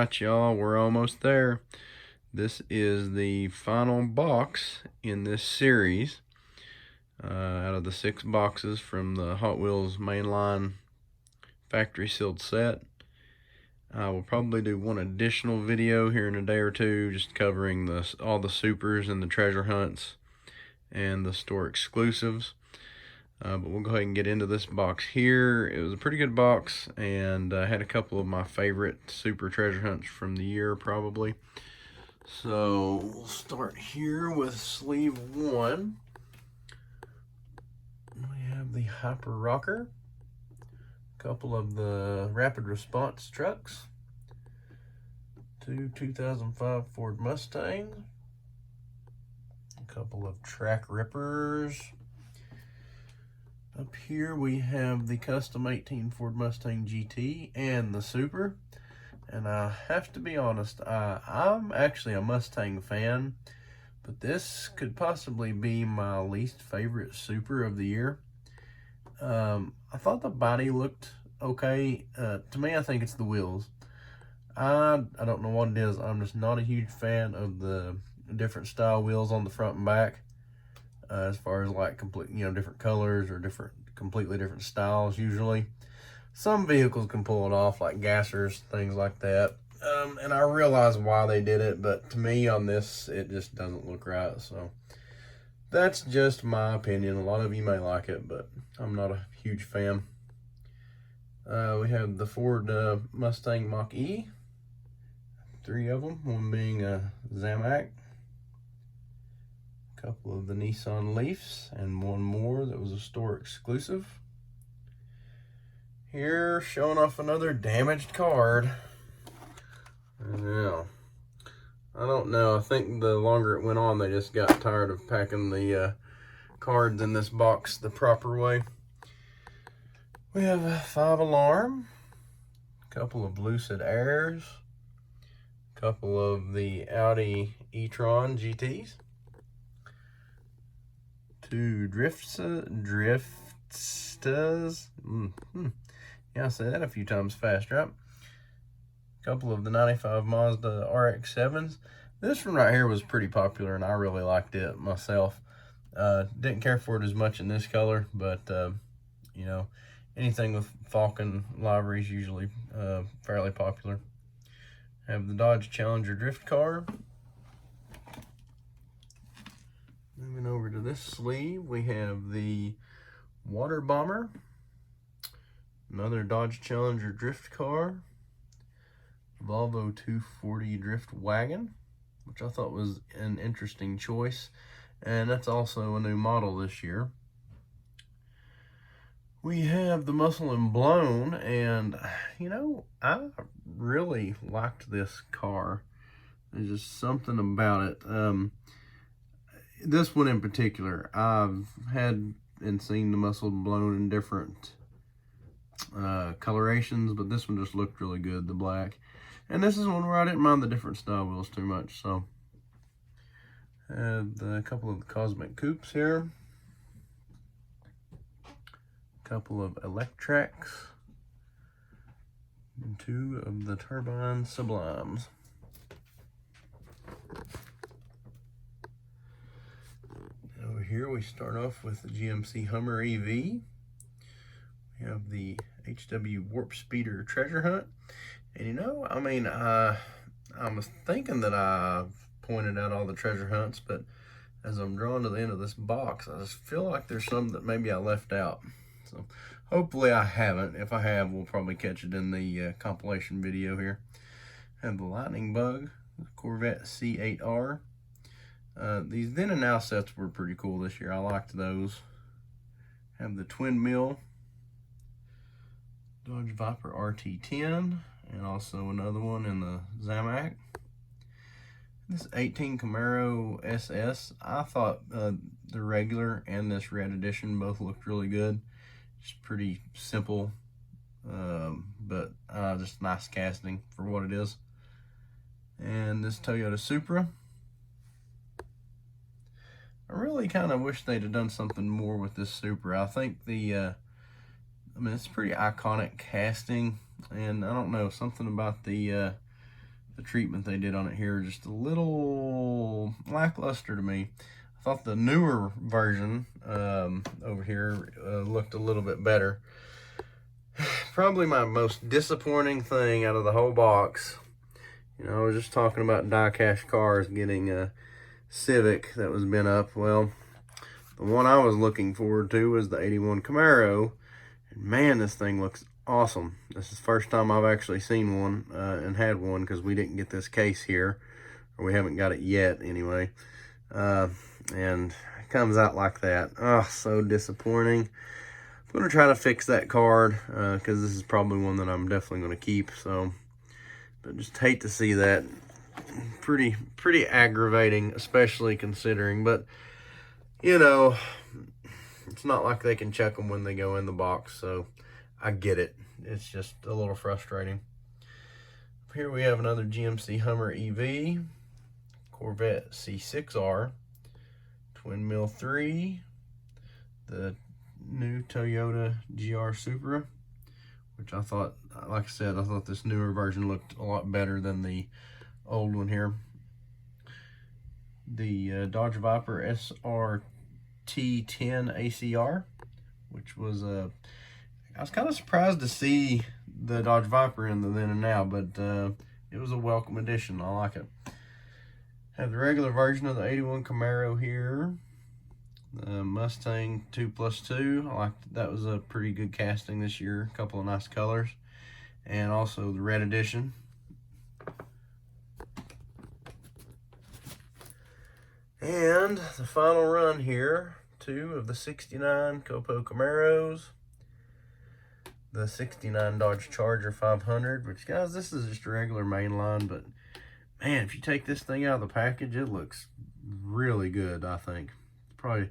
right, y'all, we're almost there. This is the final box in this series out of the 6 boxes from the Hot Wheels Mainline factory sealed set. I will probably do one additional video here in a day or two, just covering all the supers and the treasure hunts and the store exclusives. But we'll go ahead and get into this box here. It was a pretty good box, and I had a couple of my favorite super treasure hunts from the year, probably. So we'll start here with sleeve 1. We have the Hyper Rocker, a couple of the rapid response trucks, 2 2005 Ford Mustangs, a couple of track rippers. Up here we have the custom 18 Ford Mustang GT and the Super. And I have to be honest, I'm actually a Mustang fan, but this could possibly be my least favorite Super of the year. I thought the body looked okay. To me, I think it's the wheels. I don't know what it is. I'm just not a huge fan of the different style wheels on the front and back. As far as like different colors or completely different styles usually. Some vehicles can pull it off, like gassers, things like that. And I realize why they did it, but to me on this, it just doesn't look right. So that's just my opinion. A lot of you may like it, but I'm not a huge fan. We have the Ford Mustang Mach-E. 3 of them, one being a Zamac. A couple of the Nissan Leafs, and one more that was a store exclusive. Here, showing off another damaged card. Yeah, I don't know. I think the longer it went on, they just got tired of packing the cards in this box the proper way. We have a 5 Alarm, a couple of Lucid Airs, a couple of the Audi e-tron GTs, 2 Driftstas. Yeah, I say that a few times fast, right? A couple of the 95 Mazda RX-7s. This one right here was pretty popular, and I really liked it myself. Didn't care for it as much in this color, but, you know, anything with Falcon livery is usually fairly popular. Have the Dodge Challenger drift car. Moving over to this sleeve, we have the Water Bomber. Another Dodge Challenger drift car, Volvo 240 drift wagon, which I thought was an interesting choice, and that's also a new model this year. We have the Muscle and Blown, and you know, I really liked this car. There's just something about it. This one in particular, I've had and seen the Muscle and Blown in different colorations, but this one just looked really good, the black. And this is one where I didn't mind the different style wheels too much. So have a couple of the Cosmic Coupes here, a couple of Electracs, and 2 of the Turbine Sublimes. Over here we start off with the GMC Hummer EV. We have the HW Warp Speeder Treasure Hunt. And you know, I mean, I was thinking that I've pointed out all the treasure hunts, but as I'm drawing to the end of this box, I just feel like there's some that maybe I left out. So hopefully I haven't. If I have, we'll probably catch it in the compilation video here. Have the Lightning Bug, the Corvette C8R. These then and now sets were pretty cool this year. I liked those. Have the Twin Mill Dodge Viper RT10, and also another one in the Zamac. This 18 Camaro SS, I thought the regular and this red edition both looked really good. Just pretty simple, but just nice casting for what it is. And this Toyota Supra. I really kind of wish they'd have done something more with this Supra. I think I mean, it's pretty iconic casting, and I don't know, something about the the treatment they did on it here just a little lackluster to me. I thought the newer version over here looked a little bit better. Probably my most disappointing thing out of the whole box. You know, I was just talking about Diecast cars getting a Civic that was bent up. Well, the one I was looking forward to was the 81 Camaro. And man, this thing looks awesome. This is the first time I've actually seen one and had one, because we didn't get this case here, or we haven't got it yet anyway. And it comes out like that. Oh, so disappointing. I'm going to try to fix that card because this is probably one that I'm definitely going to keep. So, but just hate to see that. Pretty aggravating, especially considering. But, you know, it's not like they can check them when they go in the box. So, I get it. It's just a little frustrating. Here we have another GMC Hummer EV, Corvette C6R, Twin Mill 3, the new Toyota GR Supra, which I thought, like I said, I thought this newer version looked a lot better than the old one here. The Dodge Viper SRT10 ACR, which was I was kind of surprised to see the Dodge Viper in the then and now, but it was a welcome addition. I like it. Have the regular version of the 81 Camaro here. The Mustang 2+2. I liked that. Was a pretty good casting this year. A couple of nice colors. And also the red edition. And the final run here, 2 of the 69 Copo Camaros. The 69 Dodge Charger 500, which, guys, this is just a regular mainline, but man, if you take this thing out of the package, it looks really good, I think. Probably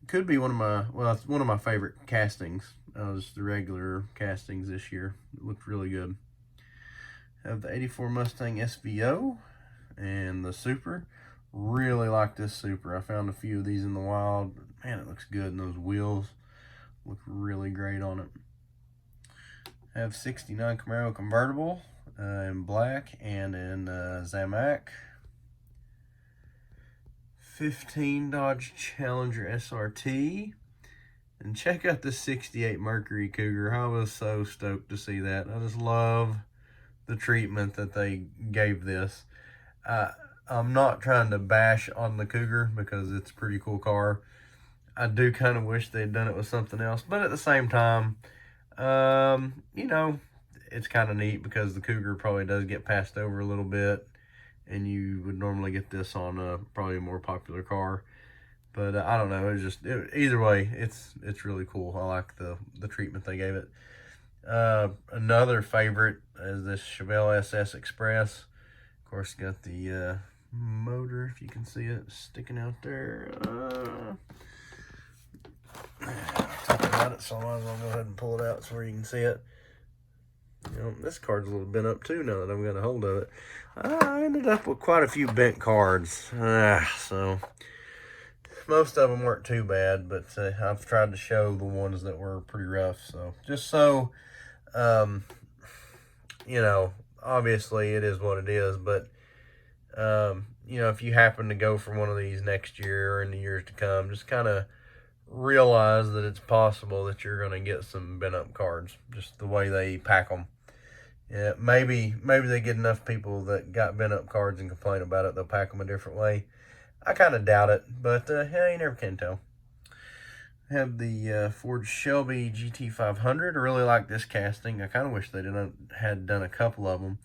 could be one of my, well, it's one of my favorite castings. Just the regular castings this year. It looked really good. Have the 84 Mustang SVO and the Super. Really like this Super. I found a few of these in the wild. Man, it looks good, and those wheels look really great on it. Have 69 Camaro convertible in black and in Zamac. 15 Dodge Challenger SRT. And check out the 68 Mercury Cougar. I was so stoked to see that. I just love the treatment that they gave this. I'm not trying to bash on the Cougar because it's a pretty cool car. I do kind of wish they'd done it with something else, but at the same time, you know, it's kind of neat because the Cougar probably does get passed over a little bit, and you would normally get this on probably a more popular car. But I don't know. It's just either way, it's really cool. I like the treatment they gave it. Another favorite is this Chevelle SS Express. Of course, got the motor, if you can see it, sticking out there. Talk about it, so I might as well go ahead and pull it out so you can see it. You know, this card's a little bent up too now that I've got a hold of it. I ended up with quite a few bent cards, so most of them weren't too bad, but I've tried to show the ones that were pretty rough. So just so, you know, obviously it is what it is, but you know, if you happen to go for one of these next year or in the years to come, just kind of realize that it's possible that you're going to get some bent up cards, just the way they pack them. Yeah, maybe they get enough people that got bent up cards and complain about it, they'll pack them a different way. I kind of doubt it, but yeah, you never can tell. I have the Ford Shelby GT500. I really like this casting. I kind of wish they had done a couple of them.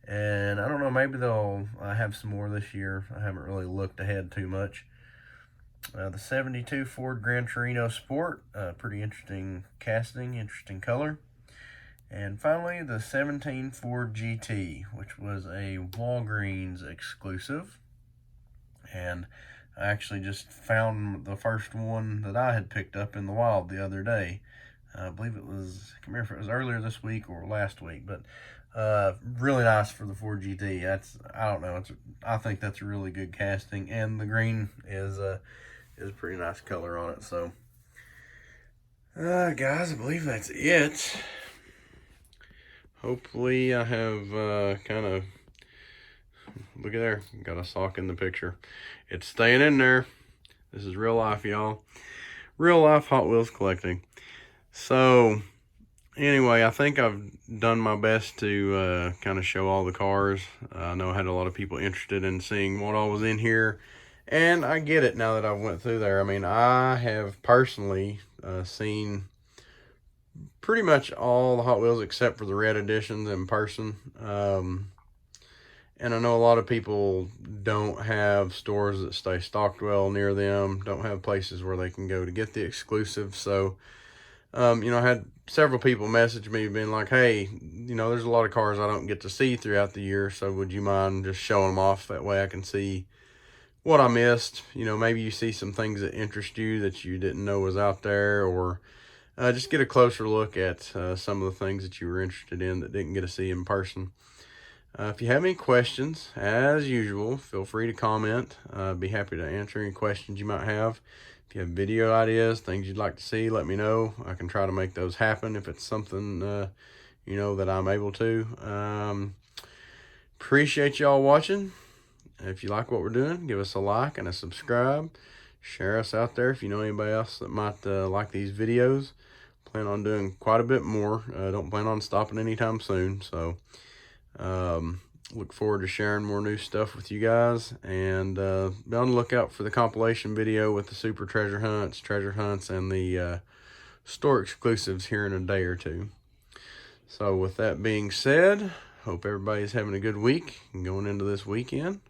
And I don't know, maybe they'll have some more this year. I haven't really looked ahead too much. The 72 Ford Gran Torino Sport, pretty interesting casting, interesting color. And finally, the 17 Ford GT, which was a Walgreens exclusive. And I actually just found the first one that I had picked up in the wild the other day. I believe it was, I can't remember if it was earlier this week or last week, but really nice for the Ford GT. I don't know, I think that's a really good casting, and the green is a pretty nice color on it. So guys, I believe that's it. Hopefully I have kind of Look at there. Got a sock in the picture. It's staying in there. This is real life, y'all. Real life Hot Wheels collecting. So, anyway, I think I've done my best to kind of show all the cars. I know I had a lot of people interested in seeing what all was in here. And I get it now that I went through there. I mean, I have personally seen pretty much all the Hot Wheels except for the red editions in person. And I know a lot of people don't have stores that stay stocked well near them, don't have places where they can go to get the exclusives. So, you know, I had several people message me being like, hey, you know, there's a lot of cars I don't get to see throughout the year. So would you mind just showing them off? That way I can see what I missed. You know, maybe you see some things that interest you that you didn't know was out there, or just get a closer look at some of the things that you were interested in that didn't get to see in person. If you have any questions, as usual, feel free to comment. Be happy to answer any questions you might have. If you have video ideas, things you'd like to see, let me know. I can try to make those happen if it's something, you know, that I'm able to. Appreciate y'all watching. If you like what we're doing, give us a like and a subscribe. Share us out there if you know anybody else that might like these videos. Plan on doing quite a bit more. Don't plan on stopping anytime soon. So look forward to sharing more new stuff with you guys. And be on the lookout for the compilation video with the super treasure hunts, and the store exclusives here in a day or two. So with that being said, hope everybody's having a good week and going into this weekend.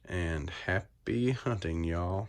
And happy hunting, y'all.